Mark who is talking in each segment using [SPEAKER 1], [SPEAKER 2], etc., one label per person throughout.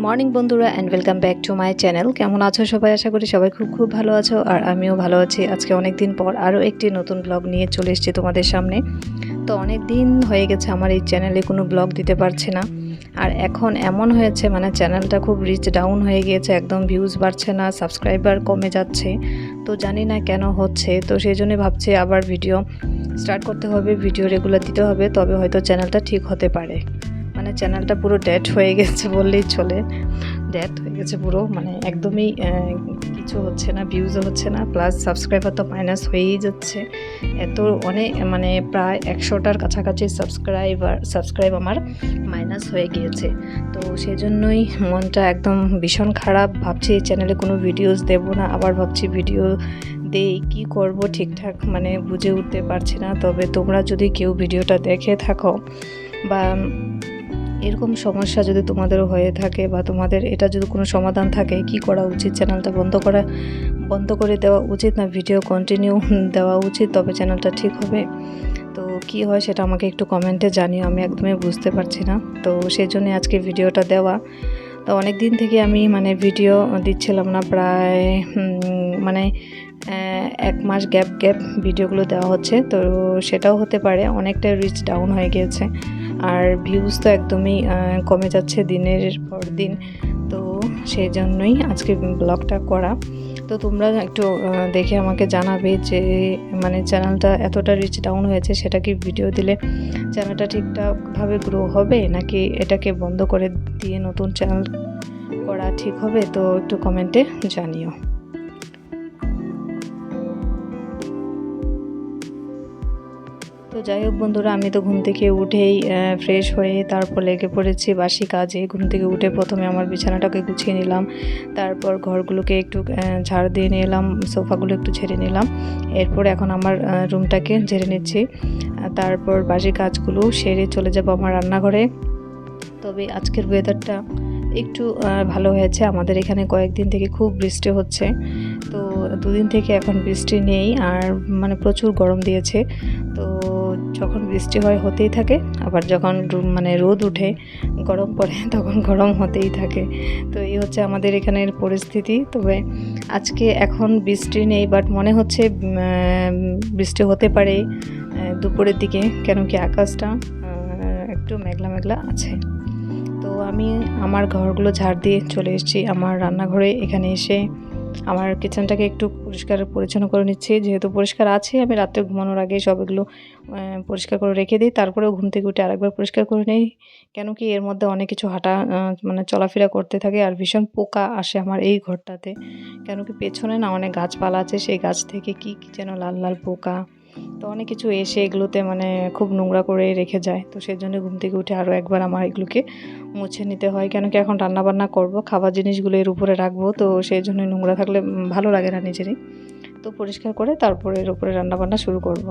[SPEAKER 1] Morning বন্ধুরা and welcome back to my channel. কেমন আছো সবাই? আশা করি সবাই খুব ভালো আছো, আর আমিও ভালো আছি। আজকে অনেক দিন পর আরও একটি নতুন ব্লগ নিয়ে চলে এসেছি তোমাদের সামনে। তো অনেক দিন হয়ে গেছে আমার এই চ্যানেলে কোনো ব্লগ দিতে পারছে না, আর এখন এমন হয়েছে মানে চ্যানেলটা খুব রিচ ডাউন হয়ে গিয়েছে, একদম ভিউজ বাড়ছে না, সাবস্ক্রাইবার কমে যাচ্ছে। তো জানি না কেন হচ্ছে, তো সেই জন্যই ভাবছি আবার ভিডিও স্টার্ট করতে হবে, ভিডিও রেগুলার দিতে হবে, তবে হয়তো চ্যানেলটা ঠিক হতে পারে। মানে চ্যানেলটা পুরো ডেড হয়ে গেছে বললেই চলে, ডেড হয়ে গেছে পুরো, মানে একদমই কিছু হচ্ছে না, ভিউজও হচ্ছে না, প্লাস সাবস্ক্রাইবার তো মাইনাস হয়েই যাচ্ছে। এত অনেক মানে প্রায় 100টার কাছাকাছি সাবস্ক্রাইব আমার মাইনাস হয়ে গিয়েছে। তো সেই জন্যই মনটা একদম ভীষণ খারাপ, ভাবছি এই চ্যানেলে কোনো ভিডিওস দেব না, আবার ভাবছি ভিডিও দেই কি করব ঠিকঠাক মানে বুঝে উঠতে পারছি না। তবে তোমরা যদি কেউ ভিডিওটা দেখে থাকো বা এরকম সমস্যা যদি তোমাদেরও হয়ে থাকে, বা তোমাদের এটা যদি কোনো সমাধান থাকে, কি করা উচিত? চ্যানেলটা বন্ধ করে দেওয়া উচিত না ভিডিও কন্টিনিউ দেওয়া উচিত, তবে চ্যানেলটা ঠিক হবে? তো কি হয় সেটা আমাকে একটু কমেন্টে জানিও, আমি একদমই বুঝতে পারছি না। তো সেই জন্য আজকে ভিডিওটা দেওয়া। তো অনেক দিন থেকে আমি মানে ভিডিও দিচ্ছিলাম না, প্রায় মানে 1 মাস গ্যাপ ভিডিওগুলো দেওয়া হচ্ছে। তো সেটাও হতে পারে অনেকটা রিচ ডাউন হয়ে গিয়েছে, আর ভিউজ তো একদমই কমে যাচ্ছে দিনের পর দিন। তো সেই জন্যই আজকে ব্লগটা করা। তো তোমরা একটু দেখে আমাকে জানাবে যে মানে চ্যানেলটা এতটা রিচ ডাউন হয়েছে, সেটা কি ভিডিও দিলে চ্যানেলটা ঠিকঠাকভাবে গ্রো হবে, নাকি এটাকে বন্ধ করে দিয়ে নতুন চ্যানেল করা ঠিক হবে? তো একটু কমেন্টে জানিও। তো যাই হোক বন্ধুরা, আমি তো ঘুম থেকে উঠেই ফ্রেশ হয়ে তারপর লেগে পড়েছি বাসি কাজে। ঘুম থেকে উঠে প্রথমে আমার বিছানাটাকে গুছিয়ে নিলাম, তারপর ঘরগুলোকে একটু ঝাড় দিয়ে নিলাম, সোফাগুলো একটু ঝেড়ে নিলাম। এরপর এখন আমার রুমটাকে ঝেড়ে নিচ্ছি, তারপর বাসি কাজগুলো সেরে চলে যাব আমার রান্নাঘরে। তবে আজকের ওয়েদারটা একটু ভালো হয়েছে, আমাদের এখানে কয়েকদিন থেকে খুব বৃষ্টি হচ্ছে। তো 2 দিন থেকে এখন বৃষ্টি নেই, আর মানে প্রচুর গরম দিয়েছে। তো যখন বৃষ্টি হয় হতেই থাকে, আবার যখন মানে রোদ উঠে গরম পড়ে তখন গরম হতেই থাকে। তো এই হচ্ছে আমাদের এখানের পরিস্থিতি। তবে আজকে এখন বৃষ্টি নেই, বাট মনে হচ্ছে বৃষ্টি হতে পারে দুপুরের দিকে, কেন কি আকাশটা একটু মেঘলা মেঘলা আছে। তো আমি আমার ঘরগুলো ঝাড় দিয়ে চলে এসেছি আমার রান্নাঘরে। এখানে এসে আমার কিচেনটাকে একটু পরিষ্কার পরিচ্ছন্ন করে নিচ্ছি, যেহেতু পরিষ্কার আছে। আমি রাত্রে ঘুমানোর আগে সব এগুলো পরিষ্কার করে রেখে দিই, তারপরেও ঘুম থেকে উঠে আরেকবার পরিষ্কার করে নিই। কেন কি এর মধ্যে অনেক কিছু মানে চলাফেরা করতে থাকে, আর ভীষণ পোকা আসে আমার এই ঘরটাতে। কেন কি পেছনে না অনেক গাছপালা আছে, সেই গাছ থেকে কি যেন লাল লাল পোকা, তো অনেক কিছু এসে এগুলোতে মানে খুব নোংরা করে রেখে যায়। তো সেই জন্য ঘুম থেকে উঠে আরও একবার আমার এগুলোকে মুছে নিতে হয়, কেন কি এখন রান্নাবান্না করব, খাবার জিনিসগুলো এর উপরে রাখবো, তো সেই জন্য নোংরা থাকলে ভালো লাগে না নিজেরই। তো পরিষ্কার করে তারপরে এর উপরে রান্নাবান্না শুরু করব।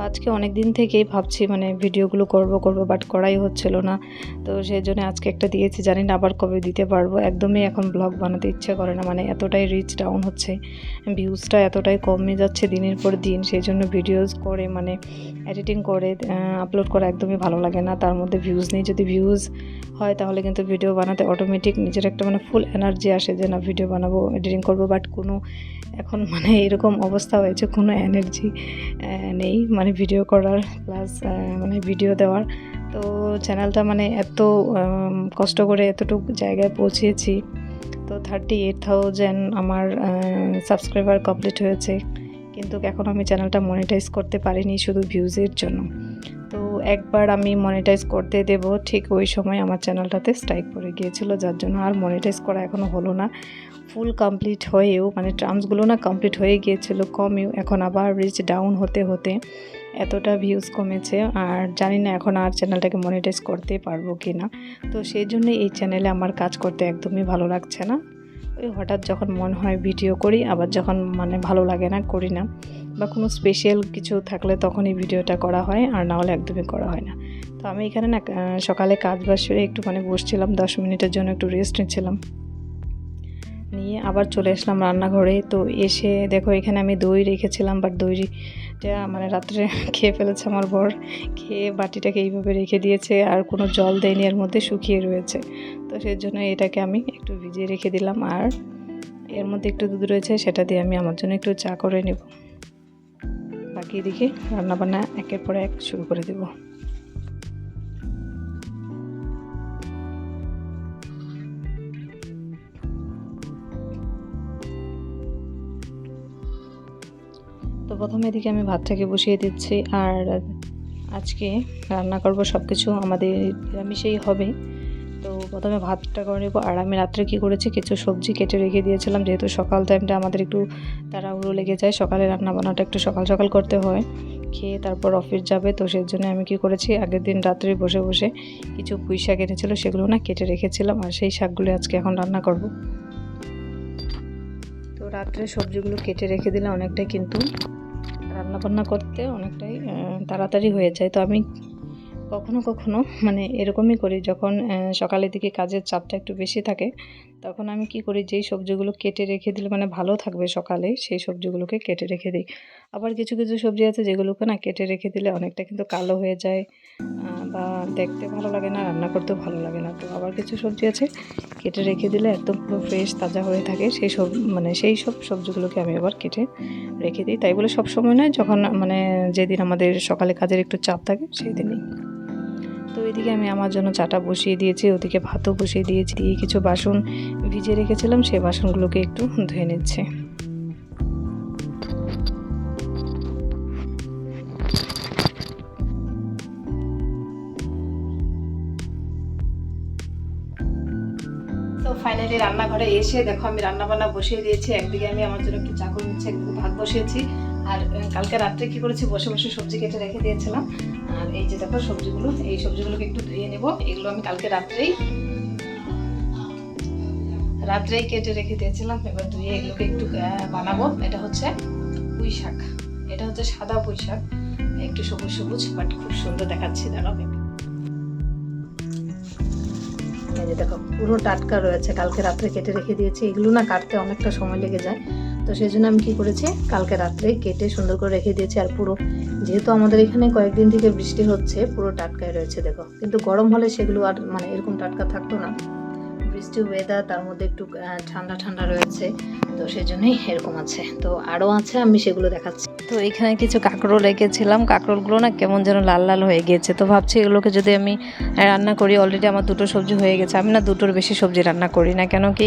[SPEAKER 1] তো আজকে অনেক দিন থেকেই ভাবছি মানে ভিডিওগুলো করব বাট করাই হচ্ছিল না। তো সেই জন্য আজকে একটা দিয়েছি, জানি না আবার কবে দিতে পারবো। একদমই এখন ব্লগ বানাতে ইচ্ছে করে না, মানে এতটাই রিচ ডাউন হচ্ছে, ভিউজটা এতটাই কমে যাচ্ছে দিনের পর দিন। সেই জন্য ভিডিওস করে মানে এডিটিং করে আপলোড করা একদমই ভালো লাগে না। তার মধ্যে ভিউজ নেই, যদি ভিউজ হয় তাহলে কিন্তু ভিডিও বানাতে অটোমেটিক নিজের একটা মানে ফুল এনার্জি আসে যে না ভিডিও বানাবো, এডিটিং করবো। বাট কোনো এখন মানে এরকম অবস্থা হয়েছে, কোনো এনার্জি নেই মানে ভিডিও করার, প্লাস মানে ভিডিও দেওয়ার। তো চ্যানেলটা মানে এত কষ্ট করে এতটুকু জায়গায় পৌঁছেছি। তো 38,000 আমার সাবস্ক্রাইবার কমপ্লিট হয়েছে, কিন্তু এখন আমি চ্যানেলটা মনিটাইজ করতে পারিনি শুধু ভিউজের জন্য। তো একবার আমি মনিটাইজ করতে দেব, ঠিক ওই সময় আমার চ্যানেলটাতে স্ট্রাইক পড়ে গিয়েছিল, যার জন্য আর মনিটাইজ করা এখনও হলো না। ফুল কমপ্লিট হয়েও মানে টার্মসগুলো না কমপ্লিট হয়ে গিয়েছিল, কমেও এখন আবার রিচ ডাউন হতে হতে এতটা ভিউজ কমেছে, আর জানি না এখন আর চ্যানেলটাকে মনিটাইজ করতে পারবো কি না। তো সেই জন্য এই চ্যানেলে আমার কাজ করতে একদমই ভালো লাগছে না। ওই হঠাৎ যখন মন হয় ভিডিও করি, আবার যখন মানে ভালো লাগে না করি না, বা কোনো স্পেশাল কিছু থাকলে তখনই ভিডিওটা করা হয়, আর না হলে একদমই করা হয় না। তো আমি এখানে না সকালে কাজ বাজ সেরে একটু মানে বসছিলাম, 10 মিনিটের জন্য একটু রেস্ট নিচ্ছিলাম। নিয়ে আবার চলে আসলাম রান্নাঘরে। তো এসে দেখো এখানে আমি দই রেখেছিলাম, বাট দইটা মানে রাত্রে খেয়ে ফেলেছে আমার বর। খেয়ে বাটিটাকে এইভাবে রেখে দিয়েছে, আর কোনো জল দেয়নি, এর মধ্যে শুকিয়ে রয়েছে। তো সেই জন্য এটাকে আমি একটু ভিজিয়ে রেখে দিলাম, আর এর মধ্যে একটু দুধ রয়েছে, সেটা দিয়ে আমি আমার জন্য একটু চা করে নেব। বাকি এদিকে রান্নাবান্না একের পর এক শুরু করে দেব। তো প্রথমে এদিকে আমি ভাতটাকে বসিয়ে দিচ্ছি, আর আজকে রান্না করব সব কিছু আমাদের নিরামিষেই হবে। তো প্রথমে ভাতটা করে নেব। আর আমি রাত্রে কি করেছি, কিছু সবজি কেটে রেখে দিয়েছিলাম, যেহেতু সকাল টাইমটা আমাদের একটু তাড়াহুড়ো লেগে যায়, সকালে রান্না বান্নাটা একটু সকাল সকাল করতে হয়, খেয়ে তারপর অফিস যাবে। তো সেই জন্য আমি কি করেছি, আগের দিন রাত্রে বসে বসে কিছু পুঁই শাক এনেছিল, সেগুলো না কেটে রেখেছিলাম, আর সেই শাকগুলো আজকে এখন রান্না করব। তো রাত্রে সবজিগুলো কেটে রেখে দিলে অনেকটাই কিন্তু রান্নাবান্না করতে অনেকটাই তাড়াতাড়ি হয়ে যায়। তো আমি কখনো কখনো মানে এরকমই করি, যখন সকালের দিকে কাজের চাপটা একটু বেশি থাকে, তখন আমি কি করি, যেই সবজিগুলো কেটে রেখে দিলে মানে ভালো থাকবে সকালে, সেই সবজিগুলোকে কেটে রেখে দিই। আবার কিছু কিছু সবজি আছে যেগুলোকে না কেটে রেখে দিলে অনেকটা কিন্তু কালো হয়ে যায়, বা দেখতে ভালো লাগে না, রান্না করতেও ভালো লাগে না। তো আবার কিছু সবজি আছে কেটে রেখে দিলে একদম পুরো ফ্রেশ তাজা হয়ে থাকে, সেই সব সবজিগুলোকে আমি আবার কেটে রেখে দিই। তাই বলে সব সময় নয়, যখন মানে যেদিন আমাদের সকালে কাজের একটু চাপ থাকে সেই দিনই। তো এদিকে আমি আমার জন্য চাটা বসিয়ে দিয়েছি, ওদিকে ভাতও বসিয়ে দিয়েছি, দিয়ে কিছু বাসন ভিজিয়ে রেখেছিলাম, সেই বাসনগুলোকে একটু ধুয়ে নিচ্ছে। তো ফাইনালি রান্নাঘরে এসে দেখো আমি রান্নাবান্না বসিয়ে দিয়েছি। একদিকে আমি আমার জন্য একটু চা করে নিচ্ছি, একদিকে ভাত বসিয়েছি। আর কালকে রাত্রে কি করেছি, বসে বসে সবজি কেটে রেখে দিয়েছিলাম। আর এই যে দেখো সবজিগুলো, এই সবজিগুলোকে একটু ধুয়ে নেব। এগুলো আমি কালকে রাত্রেই কেটে রেখে দিয়েছিলাম, এবার ধুয়ে এগুলোকে একটু বানাবো। এটা হচ্ছে পুঁই শাক, এটা হচ্ছে সাদা পুঁই শাক, একটু সবুজ সবুজ, বাট খুব সুন্দর দেখাচ্ছে। দাঁড়াবে, এই যে দেখো পুরো টাটকা রয়েছে, কালকে রাত্রে কেটে রেখে দিয়েছি। এগুলো না কাটতে অনেকটা সময় লেগে যায়, তো সেই জন্য আমি কি করেছি, কালকে রাত্রে কেটে সুন্দর করে রেখে দিয়েছি। আর পুরো যেহেতু আমাদের এখানে কয়েকদিন থেকে বৃষ্টি হচ্ছে, পুরো টাটকায় রয়েছে দেখো। কিন্তু গরম হলে সেগুলো আর মানে এরকম টাটকা থাকতো না, বৃষ্টি ওয়েদার, তার মধ্যে একটু ঠান্ডা ঠান্ডা রয়েছে, তো সেই জন্যই এরকম আছে। তো আরও আছে, আমি সেগুলো দেখাচ্ছি। তো এখানে কিছু কাঁকরোল রেখেছিলাম, কাঁকরোলগুলো না কেমন যেন লাল লাল হয়ে গিয়েছে। তো ভাবছি এগুলোকে যদি আমি রান্না করি, অলরেডি আমার দুটো সবজি হয়ে গেছে। আমি না দুটোর বেশি সবজি রান্না করি না, কেন কি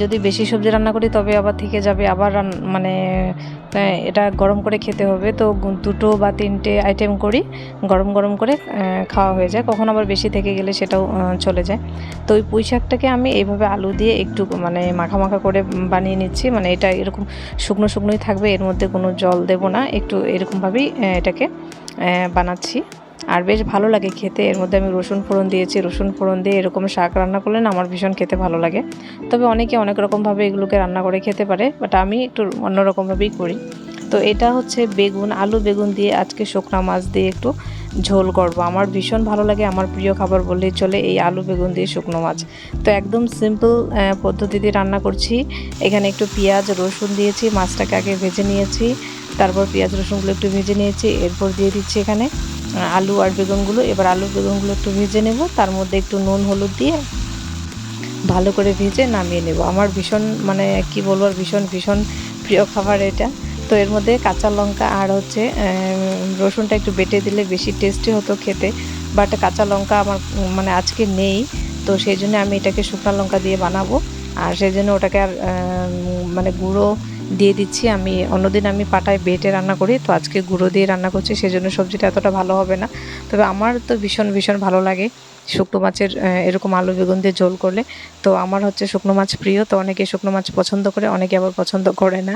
[SPEAKER 1] যদি বেশি সবজি রান্না করি তবে আবার থেকে যাবে, আবার মানে এটা গরম করে খেতে হবে। তো দুটো বা তিনটে আইটেম করি, গরম গরম করে খাওয়া হয়ে যায়। কখন আবার বেশি থেকে গেলে সেটাও চলে যায়। তো ওই পুঁই শাকটাকে আমি এইভাবে আলু দিয়ে একটু মানে মাখা মাখা করে বানিয়ে নিচ্ছি। মানে এটা এরকম শুকনো শুকনোই থাকবে, এর মধ্যে কোনো জল দেব না, একটু এরকমভাবেই এটাকে বানাচ্ছি। আর বেশ ভালো লাগে খেতে। এর মধ্যে আমি রসুন ফোড়ন দিয়েছি, রসুন ফোড়ন দিয়ে এরকম শাক রান্না করলে না আমার ভীষণ খেতে ভালো লাগে। তবে অনেকে অনেক রকমভাবে এগুলোকে রান্না করে খেতে পারে, বাট আমি একটু অন্যরকমভাবেই করি। তো এটা হচ্ছে বেগুন, আলু বেগুন দিয়ে আজকে শুকনা মাছ দিয়ে একটু ঝোল করব। আমার ভীষণ ভালো লাগে, আমার প্রিয় খাবার বললেই চলে এই আলু বেগুন দিয়ে শুকনো মাছ। তো একদম সিম্পল পদ্ধতিতে রান্না করছি। এখানে একটু পেঁয়াজ রসুন দিয়েছি, মাছটাকে আগে ভেজে নিয়েছি, তারপর পেঁয়াজ রসুনগুলো একটু ভেজে নিয়েছি, এরপর দিয়ে দিচ্ছি এখানে আলু আর বেগুনগুলো। এবার আলু বেগুনগুলো একটু ভেজে নেব, তার মধ্যে একটু নুন হলুদ দিয়ে ভালো করে ভেজে নামিয়ে নেব। আমার ভীষণ মানে কি বলবো, ভীষণ ভীষণ প্রিয় খাবার এটা। তো এর মধ্যে কাঁচা লঙ্কা আর হচ্ছে রসুনটা একটু বেটে দিলে বেশি টেস্টি হতো খেতে, বাট কাঁচা লঙ্কা আমার মানে আজকে নেই। তো সেই জন্য আমি এটাকে শুকনো লঙ্কা দিয়ে বানাবো, আর সেই জন্য ওটাকে আর মানে গুঁড়ো দিয়ে দিচ্ছি। আমি অন্যদিন আমি পাটায় বেটে রান্না করি, তো আজকে গুঁড়ো দিয়ে রান্না করছি, সেই জন্য সবজিটা এতটা ভালো হবে না। তবে আমার তো ভীষণ ভীষণ ভালো লাগে শুকনো মাছের এরকম আলু বেগুন দিয়ে ঝোল করলে। তো আমার হচ্ছে শুকনো মাছ প্রিয়, তো অনেকে শুকনো মাছ পছন্দ করে, অনেকে আবার পছন্দ করে না।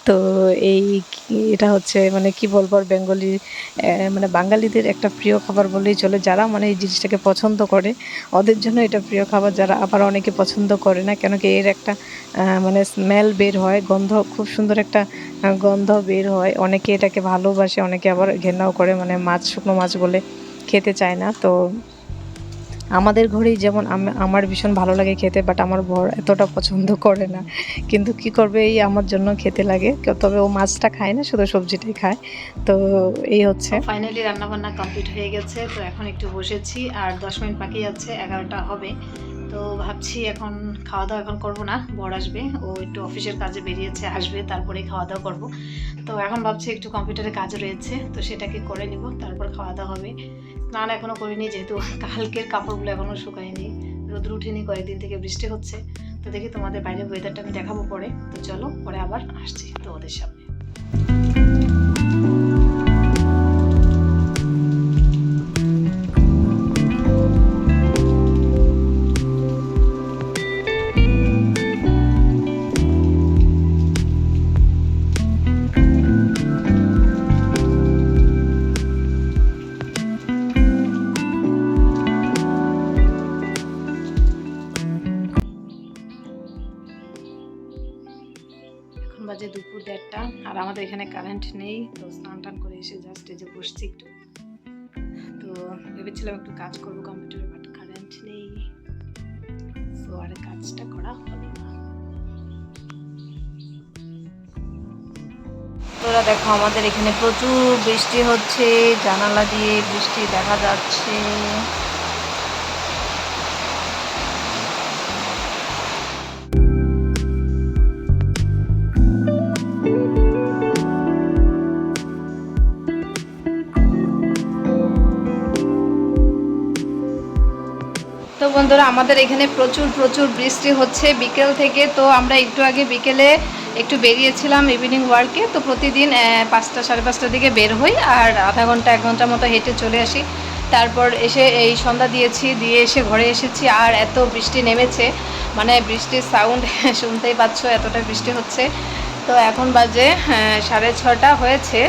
[SPEAKER 1] তো এই এটা হচ্ছে মানে কি বলবো, বেঙ্গলি মানে বাঙালিদের একটা প্রিয় খাবার বললেই চলে। যারা মানে এই জিনিসটাকে পছন্দ করে ওদের জন্য এটা প্রিয় খাবার, যারা আবার অনেকে পছন্দ করে না, কেন কি এর একটা মানে স্মেল বের হয়, গন্ধ, খুব সুন্দর একটা গন্ধ বের হয়। অনেকে এটাকে ভালোবাসে, অনেকে আবার ঘেন্নাও করে, মানে মাছ শুকনো মাছ বলে খেতে চায় না। তো আমাদের ঘরেই যেমন আমার ভীষণ ভালো লাগে খেতে, বাট আমার বর এতটা পছন্দ করে না, কিন্তু কি করবে, এই আমার জন্য খেতে লাগে। তবে ও মাছটা খায় না, শুধু সবজিটাই খায়। তো এই হচ্ছে ফাইনালি রান্নাবান্না কমপ্লিট হয়ে গেছে। তো এখন একটু বসেছি, আর 10 মিনিট বাকি আছে, 11টা হবে। তো ভাবছি এখন খাওয়া দাওয়া এখন করবো না, বর আসবে, ও একটু অফিসের কাজে বেরিয়েছে, আসবে তারপরে খাওয়া দাওয়া করবো। তো এখন ভাবছি একটু কম্পিউটারে কাজ রয়েছে, তো সেটাকে করে নিব, তারপর খাওয়া দাওয়া হবে। স্নান এখনও করিনি, যেহেতু কালকের কাপড়গুলো এখনও শুকায়নি, রোদ্র উঠেনি, কয়েকদিন থেকে বৃষ্টি হচ্ছে। তো দেখি তোমাদের বাইরের ওয়েদারটা আমি দেখাবো পরে। তো চলো পরে আবার আসছি তোমাদের সামনে। বাজে দুপুর 1:30, আর আমাদের এখানে কারেন্ট নেই। তো স্নান টান করে এসে জাস্ট এই যে বসছি একটু। তো ভেবেছিলাম একটু কাজ করবো কম্পিউটারে, বাট কারেন্ট নেই, সো আর কাজটা করা হলো না। তোরা দেখো, আমাদের এখানে প্রচুর বৃষ্টি হচ্ছে, জানালা দিয়ে বৃষ্টি দেখা যাচ্ছে। তো বন্ধুরা, আমাদের এখানে প্রচুর প্রচুর বৃষ্টি হচ্ছে বিকেল থেকে। তো আমরা একটু আগে বিকেলে একটু বেরিয়েছিলাম ইভিনিং ওয়ার্কে। তো প্রতিদিন 5টা সাড়ে 5টার দিকে বের হই, আর আধা ঘন্টা 1 ঘন্টার মতো হেঁটে চলে আসি। তারপর এসে এই সন্ধ্যা দিয়ে এসে ঘরে এসেছি, আর এত বৃষ্টি নেমেছে, মানে বৃষ্টির সাউন্ড শুনতেই পাচ্ছ, এতটা বৃষ্টি হচ্ছে। তো এখন বাজে 6:30 হয়েছে,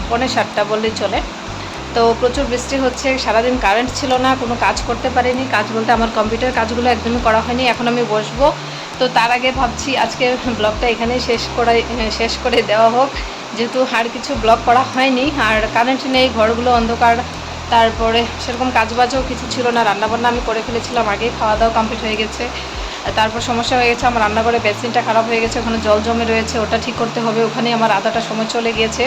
[SPEAKER 1] 6:45 বললেই চলে। তো প্রচুর বৃষ্টি হচ্ছে, সারাদিন কারেন্ট ছিল না, কোনো কাজ করতে পারিনি। কাজ বলতে আমার কম্পিউটার কাজগুলো একদমই করা হয়নি। এখন আমি বসবো, তো তার আগে ভাবছি আজকে ব্লগটা এখানেই শেষ করে দেওয়া হোক, যেহেতু আর কিছু ব্লগ করা হয়নি, আর কারেন্ট নেই, ঘরগুলো অন্ধকার। তারপরে সেরকম কাজবাজও কিছু ছিল না, রান্নাবান্না আমি করে ফেলেছিলাম আগেই, খাওয়া দাওয়া কমপ্লিট হয়ে গেছে। তারপর সমস্যা হয়ে গেছে, আমার রান্নাঘরে বেসিনটা খারাপ হয়ে গেছে, ওখানে জল জমে রয়েছে, ওটা ঠিক করতে হবে। ওখানে আমার আধাটা সময় চলে গিয়েছে,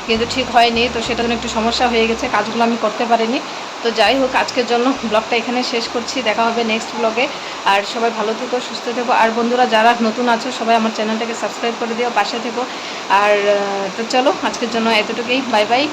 [SPEAKER 1] কিন্তু ঠিক হয়নি। তো সেটার জন্য একটু সমস্যা হয়ে গেছে, কাজগুলো আমি করতে পারিনি। তো যাই হোক, আজকের জন্য ব্লগটা এখানে শেষ করছি, দেখা হবে নেক্সট ব্লগে। আর সবাই ভালো থেকো, সুস্থ থেকো। আর বন্ধুরা যারা নতুন আছো, সবাই আমার চ্যানেলটাকে সাবস্ক্রাইব করে দিও, পাশে থেকো। আর তো চলো, আজকের জন্য এতটুকুই, বাই বাই।